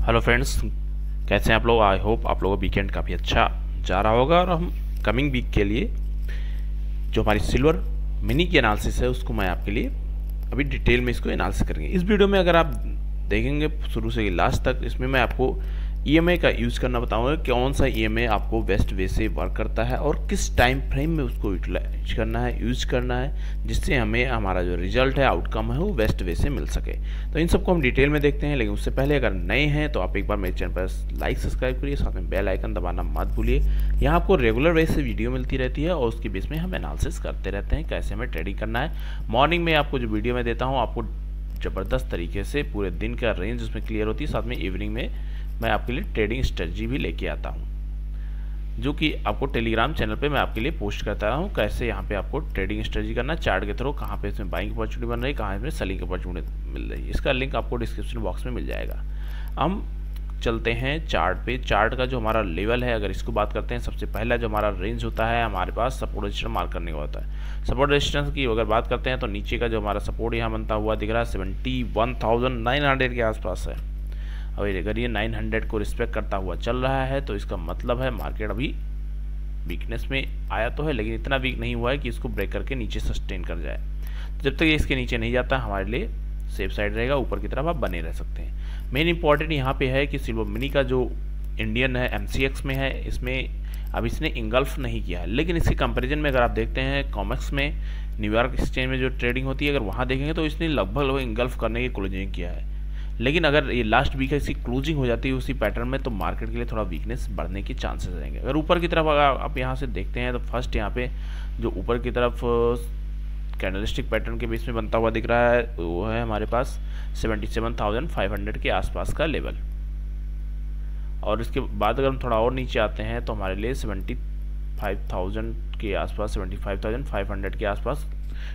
Hello friends, कैसे हैं आप लोग। आई होप आप लोगों का वीकेंड काफ़ी अच्छा जा रहा होगा। और हम कमिंग वीक के लिए जो हमारी सिल्वर मिनी की एनालिसिस है उसको मैं आपके लिए अभी डिटेल में इसको एनालिसिस करेंगे। इस वीडियो में अगर आप देखेंगे शुरू से लास्ट तक, इसमें मैं आपको ईएमआई का यूज़ करना बताऊंगा, कौन सा ईएमआई आपको बेस्ट वे से वर्क करता है और किस टाइम फ्रेम में उसको यूटिलाइज करना है, यूज़ करना है, जिससे हमें हमारा जो रिजल्ट है, आउटकम है, वो बेस्ट वे से मिल सके। तो इन सबको हम डिटेल में देखते हैं, लेकिन उससे पहले अगर नए हैं तो आप एक बार मेरे चैनल पर लाइक सब्सक्राइब करिए, साथ में बेल आइकन दबाना मत भूलिए। यहाँ आपको रेगुलर वे से वीडियो मिलती रहती है और उसके बेस में हम एनालिसिस करते रहते हैं कैसे हमें ट्रेडिंग करना है। मॉर्निंग में आपको जो वीडियो मैं देता हूँ, आपको ज़बरदस्त तरीके से पूरे दिन का रेंज उसमें क्लियर होती है। साथ में इवनिंग में मैं आपके लिए ट्रेडिंग स्ट्रेटजी भी लेके आता हूँ, जो कि आपको टेलीग्राम चैनल पे मैं आपके लिए पोस्ट करता रहा हूँ, कैसे यहाँ पे आपको ट्रेडिंग स्ट्रेटजी करना, चार्ट के थ्रू कहाँ पे इसमें बाइंग अपॉर्चुनिटी बन रही है, कहाँ इसमें सेलिंग अपॉर्चुनिटी मिल रही है। इसका लिंक आपको डिस्क्रिप्शन बॉक्स में मिल जाएगा। हम चलते हैं चार्ट पे। चार्ट का जो हमारा लेवल है, अगर इसको बात करते हैं, सबसे पहला जो हमारा रेंज होता है, हमारे पास सपोर्ट रेजिस्टेंस मार्क करने का होता है। सपोर्ट रेजिस्टेंस की अगर बात करते हैं तो नीचे का जो हमारा सपोर्ट यहाँ बनता हुआ दिख रहा है 71,900 के आसपास है। अभी अगर ये 900 को रिस्पेक्ट करता हुआ चल रहा है तो इसका मतलब है मार्केट अभी वीकनेस में आया तो है, लेकिन इतना वीक नहीं हुआ है कि इसको ब्रेक करके नीचे सस्टेन कर जाए। जब तक ये इसके नीचे नहीं जाता हमारे लिए सेफ साइड रहेगा, ऊपर की तरफ आप बने रह सकते हैं। मेन इंपॉर्टेंट यहाँ पे है कि सिल्वर मिनी का जो इंडियन है एमसीएक्स में है, इसमें अब इसने इंगल्फ नहीं किया है, लेकिन इसके कंपैरिजन में अगर आप देखते हैं कॉमेक्स में, न्यूयॉर्क एक्सचेंज में जो ट्रेडिंग होती है, अगर वहाँ देखेंगे तो इसने लगभग इंगल्फ करने की क्लोजिंग किया है। लेकिन अगर ये लास्ट वीक है इसकी क्लोजिंग हो जाती है उसी पैटर्न में, तो मार्केट के लिए थोड़ा वीकनेस बढ़ने के चांसेस रहेंगे। अगर ऊपर की तरफ अगर आप यहाँ से देखते हैं तो फर्स्ट यहाँ पे जो ऊपर की तरफ कैंडलस्टिक पैटर्न के बेस में बनता हुआ दिख रहा है वो है हमारे पास 77,500 के आसपास का लेवल। और इसके बाद अगर हम थोड़ा और नीचे आते हैं तो हमारे लिए 75,000 के आसपास, 75,500 के आसपास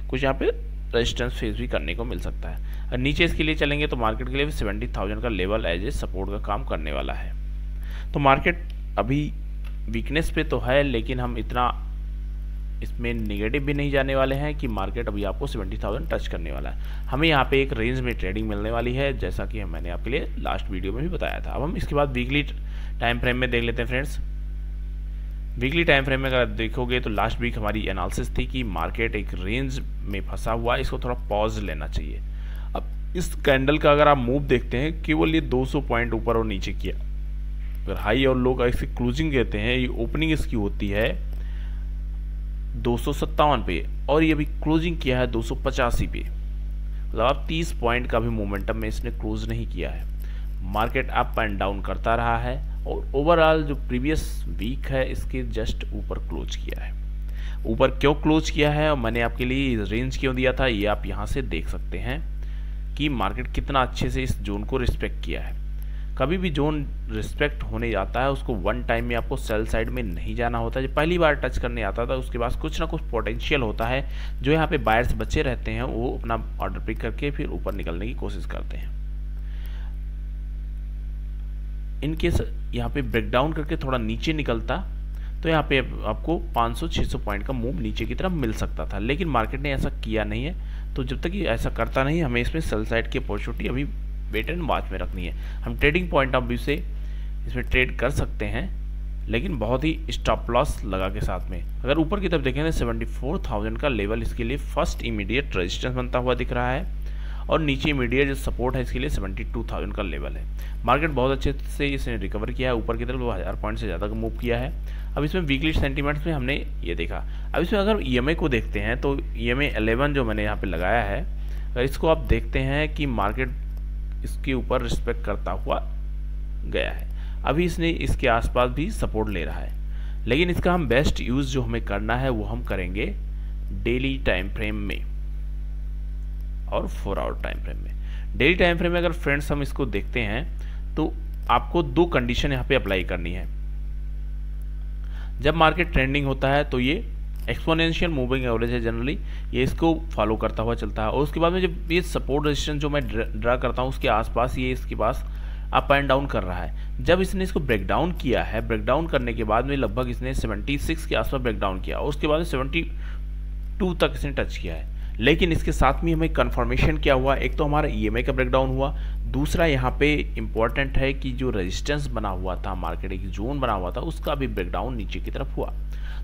कुछ यहाँ पे रेजिस्टेंस फेस भी करने को मिल सकता है। और नीचे इसके लिए चलेंगे तो मार्केट के लिए भी 70,000 का लेवल एज ए सपोर्ट का काम करने वाला है। तो मार्केट अभी वीकनेस पे तो है, लेकिन हम इतना इसमें नेगेटिव भी नहीं जाने वाले हैं कि मार्केट अभी आपको 70,000 टच करने वाला है। हमें यहाँ पे एक रेंज में ट्रेडिंग मिलने वाली है, जैसा कि मैंने आपके लिए लास्ट वीडियो में भी बताया था। अब हम इसके बाद वीकली टाइम फ्रेम में देख लेते हैं फ्रेंड्स। वीकली टाइम फ्रेम में अगर देखोगे तो लास्ट वीक हमारी एनालिसिस थी कि मार्केट एक रेंज में फंसा हुआ है, इसको थोड़ा पॉज लेना चाहिए। अब इस कैंडल का अगर आप मूव देखते हैं, केवल ये 200 पॉइंट ऊपर और नीचे किया। अगर हाई और लो का इसकी क्लोजिंग कहते हैं, ये ओपनिंग इसकी होती है 257 पे और ये अभी क्लोजिंग किया है 285 पे, मतलब आप 30 पॉइंट का भी मोमेंटम में इसने क्लोज नहीं किया है। मार्केट अप एंड डाउन करता रहा है और ओवरऑल जो प्रीवियस वीक है इसके जस्ट ऊपर क्लोज किया है। ऊपर क्यों क्लोज किया है और मैंने आपके लिए रेंज क्यों दिया था, ये आप यहाँ से देख सकते हैं कि मार्केट कितना अच्छे से इस जोन को रिस्पेक्ट किया है। कभी भी जोन रिस्पेक्ट होने जाता है उसको वन टाइम में आपको सेल साइड में नहीं जाना होता है। जब पहली बार टच करने आता था उसके बाद कुछ ना कुछ पोटेंशियल होता है, जो यहाँ पे बायर्स बचे रहते हैं वो अपना ऑर्डर पिक करके फिर ऊपर निकलने की कोशिश करते हैं। इनकेस यहाँ पे ब्रेकडाउन करके थोड़ा नीचे निकलता तो यहाँ पे आपको 500-600 पॉइंट का मूव नीचे की तरफ मिल सकता था, लेकिन मार्केट ने ऐसा किया नहीं है। तो जब तक ये ऐसा करता नहीं, हमें इसमें सेल साइड की अपॉर्चुनिटी अभी वेट एंड वॉच में रखनी है। हम ट्रेडिंग पॉइंट ऑफ व्यू से इसमें ट्रेड कर सकते हैं, लेकिन बहुत ही स्टॉप लॉस लगा के साथ में। अगर ऊपर की तरफ देखें तो 74,000 का लेवल इसके लिए फर्स्ट इमीडिएट रेजिस्टेंस बनता हुआ दिख रहा है और नीचे इमीडिएट जो सपोर्ट है इसके लिए 72,000 का लेवल है। मार्केट बहुत अच्छे से इसने रिकवर किया है, ऊपर की तरफ 2000 पॉइंट से ज़्यादा का मूव किया है। अब इसमें वीकली सेंटीमेंट्स में हमने ये देखा। अब इसमें अगर ईएमआई को देखते हैं तो ईएमआई 11 जो मैंने यहाँ पे लगाया है, अगर इसको आप देखते हैं कि मार्केट इसके ऊपर रिस्पेक्ट करता हुआ गया है। अभी इसने इसके आसपास भी सपोर्ट ले रहा है, लेकिन इसका हम बेस्ट यूज़ जो हमें करना है वो हम करेंगे डेली टाइम फ्रेम में और 4 आवर टाइम फ्रेम में। डेली टाइम फ्रेम में अगर फ्रेंड्स हम इसको देखते हैं तो आपको 2 कंडीशन यहाँ पे अप्लाई करनी है। जब मार्केट ट्रेंडिंग होता है तो ये एक्सपोनेंशियल मूविंग एवरेज है, जनरली ये इसको फॉलो करता हुआ चलता है। और उसके बाद में जब ये सपोर्ट रेजिस्टेंस जो मैं ड्रा करता हूँ उसके आसपास ये इसके पास अप एंड डाउन कर रहा है। जब इसने इसको ब्रेकडाउन किया है, ब्रेकडाउन करने के बाद में लगभग इसने 76 के आसपास ब्रेकडाउन किया और उसके बाद 72 तक इसने टच किया है, लेकिन इसके साथ में हमें कंफर्मेशन क्या हुआ, एक तो हमारा ईएमआई का ब्रेकडाउन हुआ, दूसरा यहाँ पे इम्पॉर्टेंट है कि जो रेजिस्टेंस बना हुआ था, मार्केट एक जोन बना हुआ था, उसका भी ब्रेकडाउन नीचे की तरफ हुआ।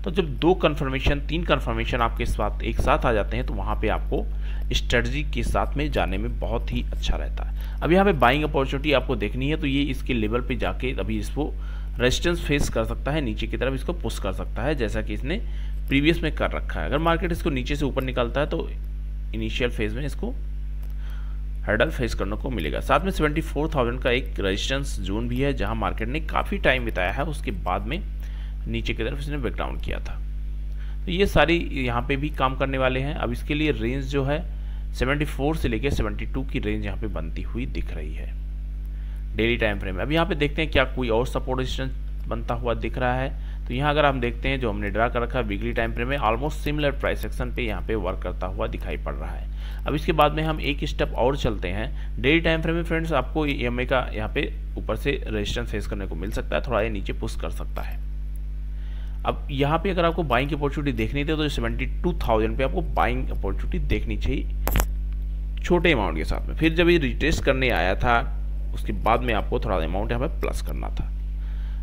तो जब 2 कंफर्मेशन 3 कंफर्मेशन आपके साथ एक साथ आ जाते हैं तो वहाँ पे आपको स्ट्रेटजी के साथ में जाने में बहुत ही अच्छा रहता है। अब यहाँ पे बाइंग अपॉर्चुनिटी आपको देखनी है, तो ये इसके लेवल पे जाके अभी इसको रेजिस्टेंस फेस कर सकता है, नीचे की तरफ इसको पुश कर सकता है, जैसा कि इसने प्रीवियस में कर रखा है। अगर मार्केट इसको नीचे से ऊपर निकलता है तो इनिशियल फेज में इसको हर्डल फेस करने को मिलेगा। साथ में 74,000 का एक रेजिस्टेंस जोन भी है, जहां मार्केट ने काफ़ी टाइम बिताया है, उसके बाद में नीचे की तरफ इसने ब्रेकडाउन किया था। तो ये सारी यहाँ पे भी काम करने वाले हैं। अब इसके लिए रेंज जो है 74 से लेकर 72 की रेंज यहाँ पे बनती हुई दिख रही है डेली टाइम फ्रेम में। अब यहाँ पे देखते हैं क्या कोई और सपोर्ट रेजिस्टेंस बनता हुआ दिख रहा है। तो यहाँ अगर हम देखते हैं जो हमने ड्रा कर रखा है वीकली टाइम फ्रेम में, ऑलमोस्ट सिमिलर प्राइस सेक्शन पे यहाँ पे वर्क करता हुआ दिखाई पड़ रहा है। अब इसके बाद में हम एक स्टेप और चलते हैं डेली टाइम फ्रेम में। फ्रेंड्स, आपको ईएमआई का यहाँ पे ऊपर से रेजिस्टेंस फेस करने को मिल सकता है, थोड़ा ये नीचे पुश कर सकता है। अब यहाँ पे अगर आपको बाइंग की अपॉर्चुनिटी देखनी थी तो 72,000 पे आपको बाइंग अपॉर्चुनिटी देखनी चाहिए छोटे अमाउंट के साथ में। फिर जब ये रिटेस्ट करने आया था उसके बाद में आपको थोड़ा अमाउंट यहाँ पे प्लस करना था।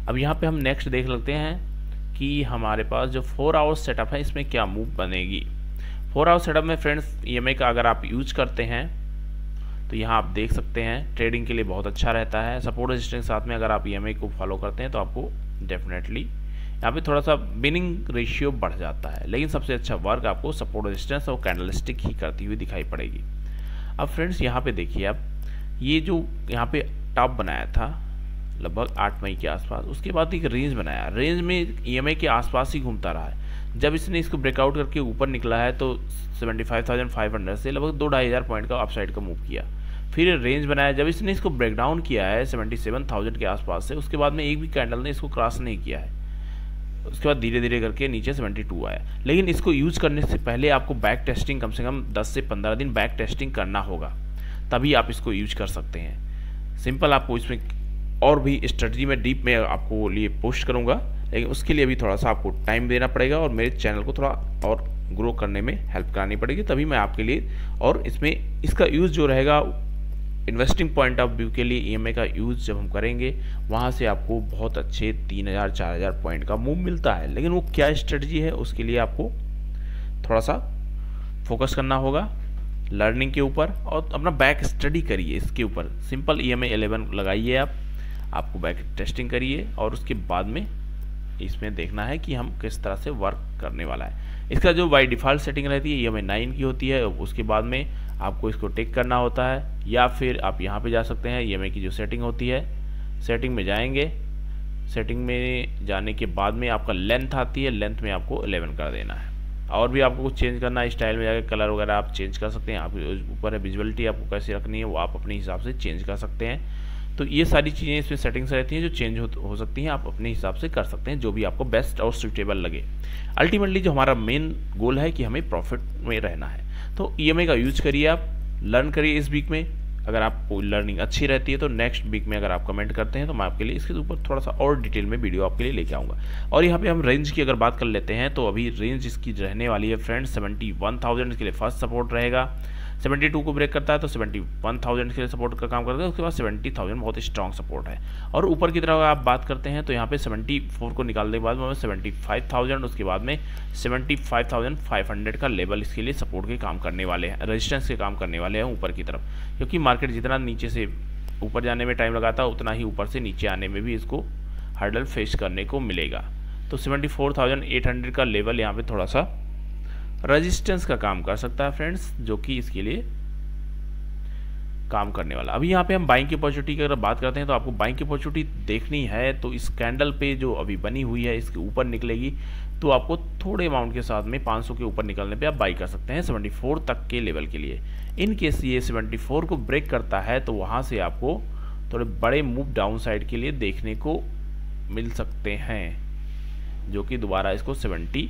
अब यहाँ पे हम नेक्स्ट देख लेते हैं कि हमारे पास जो 4 आवर्स सेटअप है इसमें क्या मूव बनेगी। 4 आवर्स सेटअप में फ्रेंड्स ईएमआई का अगर आप यूज करते हैं तो यहाँ आप देख सकते हैं ट्रेडिंग के लिए बहुत अच्छा रहता है। सपोर्ट रेजिस्टेंस साथ में अगर आप ईएमआई को फॉलो करते हैं तो आपको डेफिनेटली यहाँ पे थोड़ा सा विनिंग रेशियो बढ़ जाता है, लेकिन सबसे अच्छा वर्क आपको सपोर्ट रेजिस्टेंस और कैंडलस्टिक ही करती हुई दिखाई पड़ेगी। अब फ्रेंड्स यहाँ पे देखिए, आप ये जो यहाँ पे टॉप बनाया था लगभग 8 मई के आसपास, उसके बाद एक रेंज बनाया, रेंज में ईएमआई के आसपास ही घूमता रहा है। जब इसने इसको ब्रेकआउट करके ऊपर निकला है तो 75,500 से लगभग 2-2,500 पॉइंट का अपसाइड का मूव किया, फिर रेंज बनाया। जब इसने इसको ब्रेकडाउन किया है 77,000 के आसपास से, उसके बाद में एक भी कैंडल ने इसको क्रॉस नहीं किया है, उसके बाद धीरे धीरे करके नीचे 72 आया। लेकिन इसको यूज़ करने से पहले आपको बैक टेस्टिंग कम से कम 10 से 15 दिन बैक टेस्टिंग करना होगा, तभी आप इसको यूज कर सकते हैं। सिंपल आपको इसमें और भी स्ट्रेटजी में डीप में आपको लिए पोस्ट करूंगा, लेकिन उसके लिए भी थोड़ा सा आपको टाइम देना पड़ेगा और मेरे चैनल को थोड़ा और ग्रो करने में हेल्प करानी पड़ेगी, तभी मैं आपके लिए और इसमें इसका यूज़ जो रहेगा इन्वेस्टिंग पॉइंट ऑफ व्यू के लिए ईएमआई का यूज़ जब हम करेंगे वहाँ से आपको बहुत अच्छे 3,000-4,000 पॉइंट का मूव मिलता है। लेकिन वो क्या स्ट्रेटजी है उसके लिए आपको थोड़ा सा फोकस करना होगा लर्निंग के ऊपर और अपना बैक स्टडी करिए इसके ऊपर। सिंपल EMA 11 लगाइए, आपको बैक टेस्टिंग करिए और उसके बाद में इसमें देखना है कि हम किस तरह से वर्क करने वाला है। इसका जो बाय डिफ़ॉल्ट सेटिंग रहती है EMA 9 की होती है, उसके बाद में आपको इसको टिक करना होता है, या फिर आप यहाँ पे जा सकते हैं EMA की जो सेटिंग होती है, सेटिंग में जाएंगे, सेटिंग में जाने के बाद में आपका लेंथ आती है, लेंथ में आपको 11 कर देना है। और भी आपको कुछ चेंज करना है, स्टाइल में जाकर कलर वगैरह आप चेंज कर सकते हैं, आप ऊपर है विजुअलिटी आपको कैसे रखनी है वो आप अपने हिसाब से चेंज कर सकते हैं। तो ये सारी चीज़ें इसमें सेटिंग्स रहती हैं जो चेंज हो सकती हैं, आप अपने हिसाब से कर सकते हैं जो भी आपको बेस्ट और सूटेबल लगे। अल्टीमेटली जो हमारा मेन गोल है कि हमें प्रॉफिट में रहना है, तो EMA का यूज करिए, आप लर्न करिए इस वीक में। अगर आपको लर्निंग अच्छी रहती है तो नेक्स्ट वीक में अगर आप कमेंट करते हैं तो मैं आपके लिए इसके ऊपर थोड़ा सा और डिटेल में वीडियो आपके लिए लेके आऊँगा। और यहाँ पे हम रेंज की अगर बात कर लेते हैं तो अभी रेंज इसकी रहने वाली है फ्रेंड्स 71,000 इसके लिए फर्स्ट सपोर्ट रहेगा। 72 को ब्रेक करता है तो 71,000 के लिए सपोर्ट का काम करता है, उसके बाद 70,000 बहुत स्ट्रॉन्ग सपोर्ट है। और ऊपर की तरफ आप बात करते हैं तो यहाँ पे 74 को निकालने के बाद में 75,000, उसके बाद में 75,500 का लेवल इसके लिए सपोर्ट के काम करने वाले हैं, रेजिस्टेंस के काम करने वाले हैं ऊपर की तरफ, क्योंकि मार्केट जितना नीचे से ऊपर जाने में टाइम लगाता है उतना ही ऊपर से नीचे आने में भी इसको हर्डल फेस करने को मिलेगा। तो 74,800 का लेवल यहाँ पे थोड़ा सा रेजिस्टेंस का काम कर सकता है फ्रेंड्स, जो कि इसके लिए काम करने वाला। अभी यहाँ पे हम बाइंग की अपॉर्चुनिटी की अगर बात करते हैं तो आपको बाइंग की अपॉर्चुनिटी देखनी है तो इस कैंडल पे जो अभी बनी हुई है इसके ऊपर निकलेगी तो आपको थोड़े अमाउंट के साथ में 500 के ऊपर निकलने पे आप बाई कर सकते हैं 74 तक के लेवल के लिए। इन केस ये 74 को ब्रेक करता है तो वहाँ से आपको थोड़े बड़े मूव डाउन साइड के लिए देखने को मिल सकते हैं, जो कि दोबारा इसको 72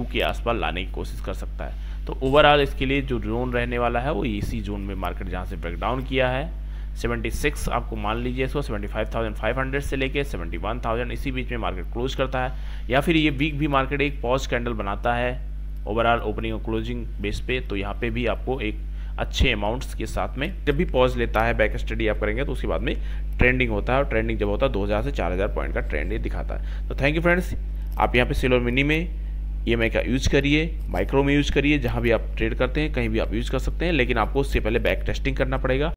के आसपास लाने की कोशिश कर सकता है। तो ओवरऑल इसके लिए जो जोन रहने वाला है वो इसी जोन में मार्केट जहाँ से ब्रेक डाउन किया है 76 आपको मान लीजिए इसको 75,500 से लेके 71,000 इसी बीच में मार्केट क्लोज करता है, या फिर ये वीक भी मार्केट एक पॉज कैंडल बनाता है ओवरऑल ओपनिंग और क्लोजिंग बेस पे, तो यहाँ पे भी आपको एक अच्छे अमाउंट्स के साथ में जब भी पॉज लेता है, बैक स्टडी आप करेंगे तो उसके बाद में ट्रेंडिंग होता है, और ट्रेंडिंग जब होता है 2000 से 4000 पॉइंट का ट्रेंड ये दिखाता है। तो थैंक यू फ्रेंड्स, आप यहाँ पे सिल्वर मिनी में EMI का यूज करिए, माइक्रो में यूज करिए, जहाँ भी आप ट्रेड करते हैं कहीं भी आप यूज कर सकते हैं, लेकिन आपको उससे पहले बैक टेस्टिंग करना पड़ेगा।